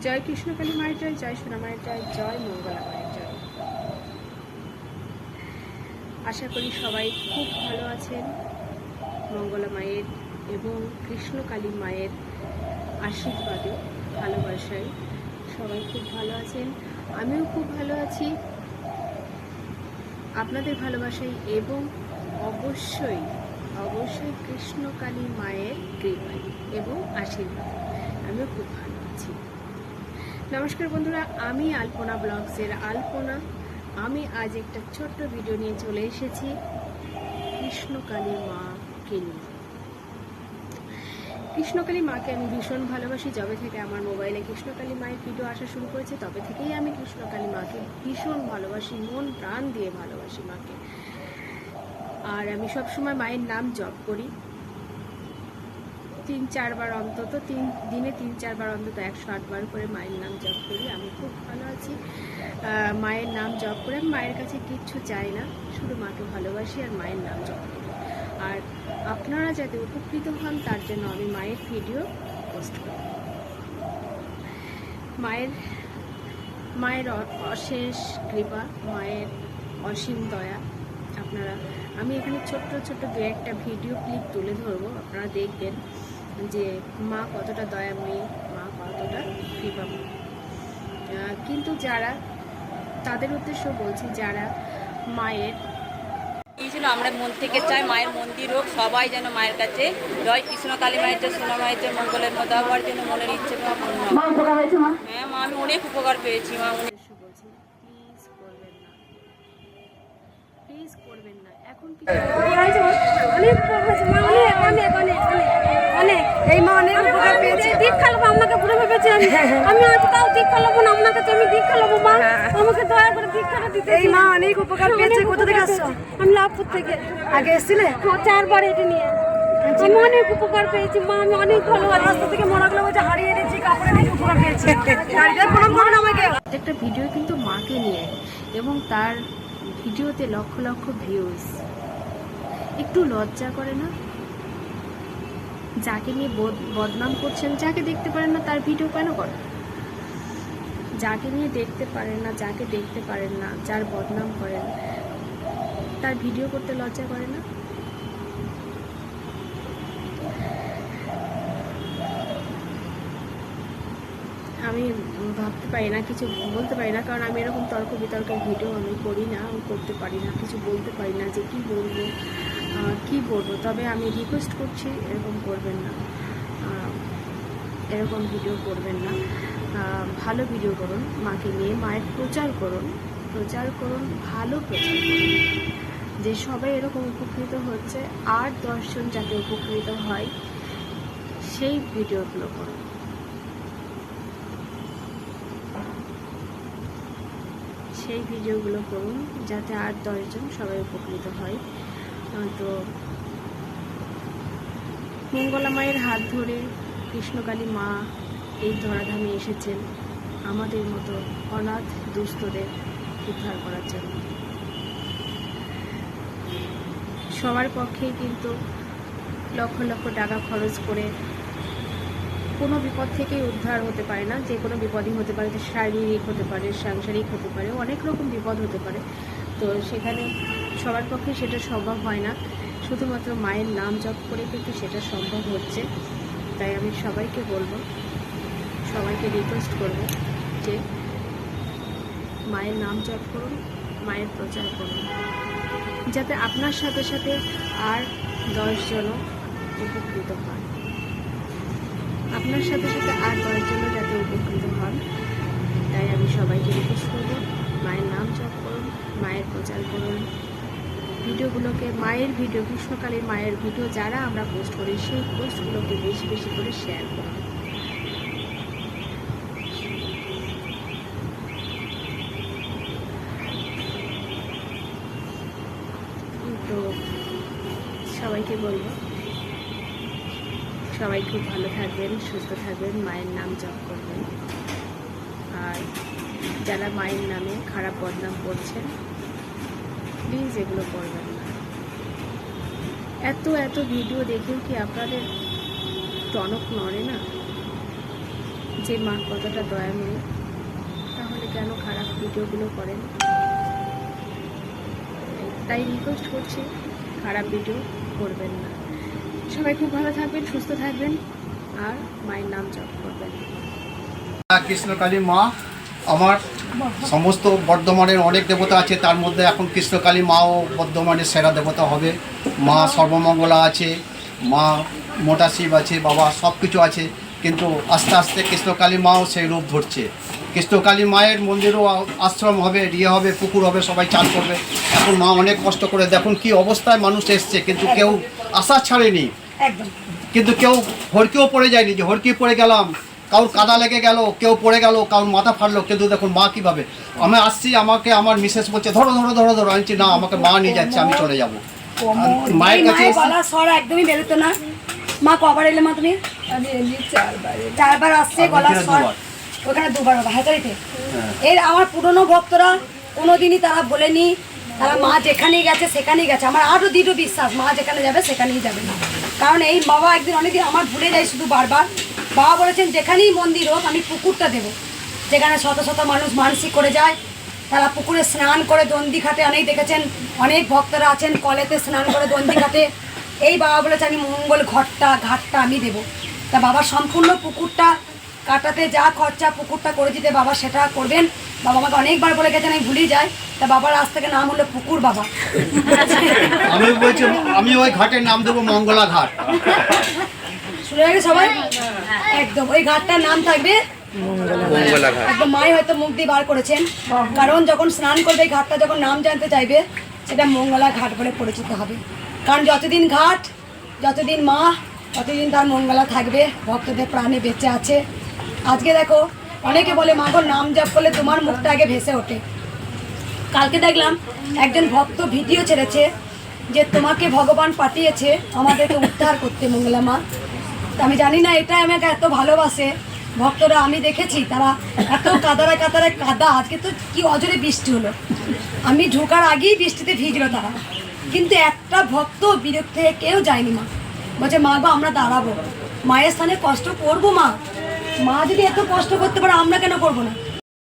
জয় কৃষ্ণকালী মায়ের জয়, জয় সোনা মায়ের জয়, জয় মঙ্গলা মায়ের জয়। আশা করি সবাই খুব ভালো আছেন। মঙ্গলা মায়ের এবং কৃষ্ণকালী মায়ের আশীর্বাদে, ভালোবাসায় সবাই খুব ভালো আছেন। আমিও খুব ভালো আছি আপনাদের ভালোবাসায় এবং অবশ্যই অবশ্যই কৃষ্ণকালী মায়ের কৃপায় এবং আশীর্বাদ আমিও খুব ভালো আছি। নমস্কার বন্ধুরা, আমি আলপনা ব্লগসের আলপনা। আমি আজ একটা ছোট্ট ভিডিও নিয়ে চলে এসেছি কৃষ্ণকালী মাকে নিয়ে। কৃষ্ণকালী মাকে আমি ভীষণ ভালোবাসি। যবে থেকে আমার মোবাইলে কৃষ্ণকালী মায়ের ভিডিও আসা শুরু করেছে তবে থেকেই আমি কৃষ্ণকালী মাকে ভীষণ ভালোবাসি, মন প্রাণ দিয়ে ভালোবাসি মাকে। আর আমি সবসময় মায়ের নাম জপ করি 3-4 বার অন্তত, দিনে 3-4 বার অন্তত 108 বার করে মায়ের নাম জপ করি। আমি খুব ভালো আছি মায়ের নাম জপ করে। আমি মায়ের কাছে কিচ্ছু চাই না, শুধু মাকে ভালোবাসি আর মায়ের নাম জপ করি। আর আপনারা যাতে উপকৃত হন তার জন্য আমি মায়ের ভিডিও পোস্ট করি। মায়ের অশেষ কৃপা, মায়ের অসীম দয়া। আমি এখানে ছোট্ট ছোট্ট 2-1টা ভিডিও ক্লিপ তুলে ধরবো, আপনারা দেখবেন যে মা কতটা দয়াময়ী, মা কতটা কৃপাময়ী। কিন্তু যারা, তাদের উদ্দেশ্য বলছি, যারা মায়ের ছিল, আমরা মন থেকে চাই মায়ের মন্দির হোক, সবাই যেন মায়ের কাছে জয় কৃষ্ণকালী মায়ের জয়, সোনা মায়ের জয়, মঙ্গলের মতো হওয়ার জন্য মনের ইচ্ছে হ্যাঁ মা, আমি অনেক উপকার পেয়েছি মা। উদ্দেশ্য বলছি, প্লিজ করবেন না, এখন এই মা অনেক উপকার পেয়েছে। দীক্ষা নেবো, আপনাকে পুরো ভেবেছি আমি আজ তাও দীক্ষা নেবো না, আপনার কাছে আমি দীক্ষা নেবো। মা আমাকে দয়া করে দীক্ষাটা দিতে। এই মা অনেক উপকার পেয়েছে। কোথা থেকে আসছো? আমি লাভপুর থেকে। আগে এসেছিলে? 4 বার এটা নিয়ে আমি অনেক উপকার পেয়েছি মা, আমি অনেক ভালো। রাস্তা থেকে মরাগুলো বলছে হারিয়ে দিয়েছি, কাপড়ে নিয়ে উপকার পেয়েছি। প্রণাম করুন আমাকে। একটা ভিডিও কিন্তু মাকে নিয়ে, এবং তার ভিডিওতে লক্ষ লক্ষ ভিউজ। একটু লজ্জা করে না? যাকে নিয়ে বদনাম করছেন, যাকে দেখতে পারেন না তার ভিডিও কেন করেন? যাকে নিয়ে দেখতে পারেন না, যাকে দেখতে পারেন না, যার বদনাম করেন, তার ভিডিও করতে লজ্জা করে না? আমি ভাবতে পারি না, কিছু বলতে পারি না, কারণ আমি এরকম তর্ক বিতর্কের ভিডিও আমি করি না, আমি করতে পারি না, কিছু বলতে পারি না যে কি বলবো। তবে আমি রিকোয়েস্ট করছি, এরকম করবেন না, এরকম ভিডিও করবেন না। ভালো ভিডিও করুন, মাকে নিয়ে মায়ের প্রচার করুন, ভালো প্রচার করুন, যে সবাই এরকম উপকৃত হচ্ছে আর 10 জন যাতে উপকৃত হয় সেই ভিডিওগুলো করুন। সেই ভিডিওগুলো করুন যাতে আর 10 জন সবাই উপকৃত হয়। তো মঙ্গলা মায়ের হাত ধরে কৃষ্ণকালী মা এই ধরাধামে এসেছেন আমাদের মতো অনাথ দুস্থদের উদ্ধার করার জন্য। সবার পক্ষেই কিন্তু লক্ষ লক্ষ টাকা খরচ করে কোনো বিপদ থেকেই উদ্ধার হতে পারে না। যে কোনো বিপদই হতে পারে, শারীরিক হতে পারে, সাংসারিক হতে পারে, অনেক রকম বিপদ হতে পারে। তো সেখানে সবার পক্ষে সেটা সম্ভব হয় না, শুধুমাত্র মায়ের নাম জপ করে কিন্তু সেটা সম্ভব হচ্ছে। তাই আমি সবাইকে বলবো, সবাইকে রিকোয়েস্ট করবো যে মায়ের নাম জপ করুন, মায়ের প্রচার করুন, যাতে আপনার সাথে সাথে আর 10 জনও উপকৃত হয়। আপনার সাথে সাথে আর 10 জনও যাতে উপকৃত হন, তাই আমি সবাইকে রিকোয়েস্ট করবো, মায়ের নাম জপ করুন, মায়ের প্রচার করুন। ভিডিওগুলোকে, মায়ের ভিডিও, কৃষ্ণকালীর মায়ের ভিডিও যারা আমরা পোস্ট করি সেই পোস্টগুলোকে বেশি বেশি করে শেয়ার করুন। তো সবাইকে বলবো, সবাই খুব ভালো থাকবেন, সুস্থ থাকবেন, মায়ের নাম জপ করবেন। আর যারা মায়ের নামে খারাপ বদনাম করছেন, প্লিজ এগুলো করবেন না। এত ভিডিও দেখেও কি আপনাদের টনক নড়ে না? যে মা কতটা দয়াময়ী, তাহলে কেন খারাপ ভিডিওগুলো করেন? তাই রিকোয়েস্ট করছি, খারাপ ভিডিও করবেন না। সবাই খুব ভালো থাকবেন, সুস্থ থাকবেন, আর মায়ের নাম জপ করবেন। কৃষ্ণকালী মা আমার সমস্ত বর্ধমানের অনেক দেবতা আছে, তার মধ্যে এখন কৃষ্ণকালী মাও বর্ধমানের সেরা দেবতা হবে। মা সর্বমঙ্গলা আছে, মা মোটা শিব আছে, বাবা সব কিছু আছে, কিন্তু আস্তে আস্তে কৃষ্ণকালী মাও সেই রূপ ধরছে। কৃষ্ণকালী মায়ের মন্দিরও আশ্রম হবে, হবে, পুকুর হবে, সবাই চান করবে। এখন মা অনেক কষ্ট করে, দেখুন কি অবস্থায় মানুষ এসছে, কিন্তু কেউ আশা ছাড়েনি, কিন্তু কেউ হড়কিও পড়ে যায়নি যে হড়কি পড়ে গেলাম, কারোর কাদা লেগে গেল, কেউ পড়ে গেল, কারোর মাথা ফাটলো, কিন্তু দেখুন মা কীভাবে। আমি আসছি, আমাকে আমার মিসেস বলছে ধরো ধরো ধরো ধরো, আনছি না, আমাকে মা নিয়ে যাচ্ছে, আমি চলে যাব মায়ের কাছে। গলা স্বর একদমই বেরোতো না। মা কবার এলে মা তুমি? চারবার আসছে গলা স্বর, ওখানে দুবার হবে হাজারিতে। এর আমার পুরনো ভক্তরা কোনোদিনই তারা বলেনি, তারা মা যেখানেই গেছে সেখানেই গেছে। আমার আরও দৃঢ় বিশ্বাস মা যেখানে যাবে সেখানেই যাবে না, কারণ এই বাবা একদিন অনেকদিন আমার ভুলে যায় শুধু বারবার। বাবা বলেছেন যেখানেই মন্দির হোক আমি পুকুরটা দেবো, যেখানে শত শত মানুষ মানসিক করে যায়, তারা পুকুরে স্নান করে দন্দি ঘাটে, অনেক দেখেছেন অনেক ভক্তরা আছেন কলেতে স্নান করে দন্দি ঘাটে। এই বাবা বলেছে আমি মঙ্গল ঘাটটা আমি দেবো। তা বাবা সম্পূর্ণ পুকুরটা কাটাতে যা খরচা পুকুরটা করে দিতে বাবা সেটা করবেন। বাবা আমাকে অনেকবার বলে গেছেন, আমি ভুলেই যাই। তা বাবার আজ থেকে নাম হলো পুকুর বাবা। আমি বলছি আমি ওই ঘাটের নাম দেবো মঙ্গলা ঘাট। শুনে রাখে সবাই, একদম ওই ঘাটটার নাম থাকবে একদম। মাই হয়তো মুখ দিয়ে বার করেছেন, কারণ যখন স্নান করবে এই ঘাটটা যখন নাম জানতে চাইবে সেটা মঙ্গলা ঘাট বলে পরিচিত হবে। কারণ যতদিন ঘাট, যতদিন মা, ততদিন তার মঙ্গলা থাকবে, ভক্তদের প্রাণে বেঁচে আছে। আজকে দেখো অনেকে বলে মা গো নাম জপ করলে তোমার মুখটা আগে ভেসে ওঠে। কালকে দেখলাম একজন ভক্ত ভিডিও ছেড়েছে যে তোমাকে ভগবান পাঠিয়েছে আমাদেরকে উদ্ধার করতে মঙ্গলা মা। তা আমি জানি না এটা আমাকে এত ভালোবাসে ভক্তরা, আমি দেখেছি তারা এত কাদারে কাদা। আজকে তো কি অজরে বৃষ্টি হলো, আমি ঢোকার আগেই বৃষ্টিতে ভিজলো তারা, কিন্তু একটা ভক্ত বিরক্ত হয়ে কেউ যায়নি। মা বলছে মা গো আমরা দাঁড়াবো, মায়ের স্থানে কষ্ট করবো। মা যদি এত কষ্ট করতে পারে আমরা কেন করবো না?